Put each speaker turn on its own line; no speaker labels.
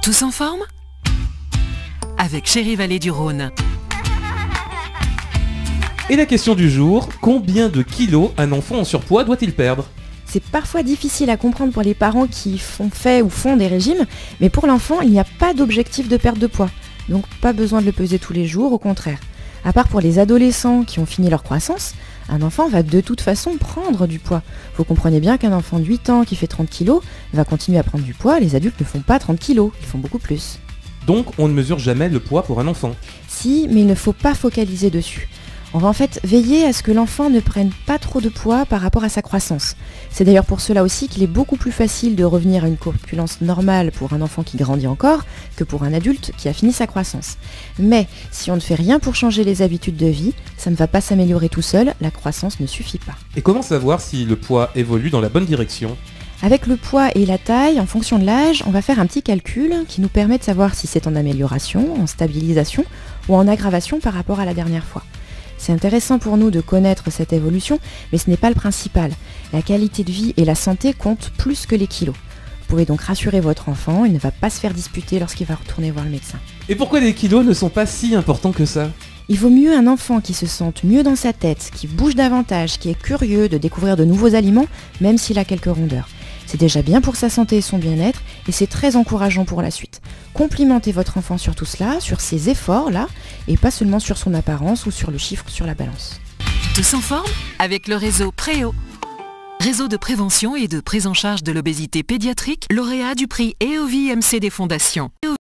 Tous en forme? Avec Chérie Vallée du Rhône.
Et la question du jour, combien de kilos un enfant en surpoids doit-il perdre?
C'est parfois difficile à comprendre pour les parents qui font des régimes, mais pour l'enfant, il n'y a pas d'objectif de perte de poids. Donc pas besoin de le peser tous les jours, au contraire. À part pour les adolescents qui ont fini leur croissance, un enfant va de toute façon prendre du poids. Vous comprenez bien qu'un enfant de 8 ans qui fait 30 kg va continuer à prendre du poids, les adultes ne font pas 30 kg, ils font beaucoup plus.
Donc on ne mesure jamais le poids pour un enfant.
Si, mais il ne faut pas focaliser dessus. On va en fait veiller à ce que l'enfant ne prenne pas trop de poids par rapport à sa croissance. C'est d'ailleurs pour cela aussi qu'il est beaucoup plus facile de revenir à une corpulence normale pour un enfant qui grandit encore que pour un adulte qui a fini sa croissance. Mais si on ne fait rien pour changer les habitudes de vie, ça ne va pas s'améliorer tout seul, la croissance ne suffit pas.
Et comment savoir si le poids évolue dans la bonne direction?
Avec le poids et la taille, en fonction de l'âge, on va faire un petit calcul qui nous permet de savoir si c'est en amélioration, en stabilisation ou en aggravation par rapport à la dernière fois. C'est intéressant pour nous de connaître cette évolution, mais ce n'est pas le principal. La qualité de vie et la santé comptent plus que les kilos. Vous pouvez donc rassurer votre enfant, il ne va pas se faire disputer lorsqu'il va retourner voir le médecin.
Et pourquoi les kilos ne sont pas si importants que ça?
Il vaut mieux un enfant qui se sente mieux dans sa tête, qui bouge davantage, qui est curieux de découvrir de nouveaux aliments, même s'il a quelques rondeurs. C'est déjà bien pour sa santé et son bien-être, et c'est très encourageant pour la suite. Complimentez votre enfant sur tout cela, sur ses efforts-là, et pas seulement sur son apparence ou sur le chiffre sur la balance.
Tous en forme? Avec le réseau Préo. Réseau de prévention et de prise en charge de l'obésité pédiatrique, lauréat du prix EOVI-MC des fondations.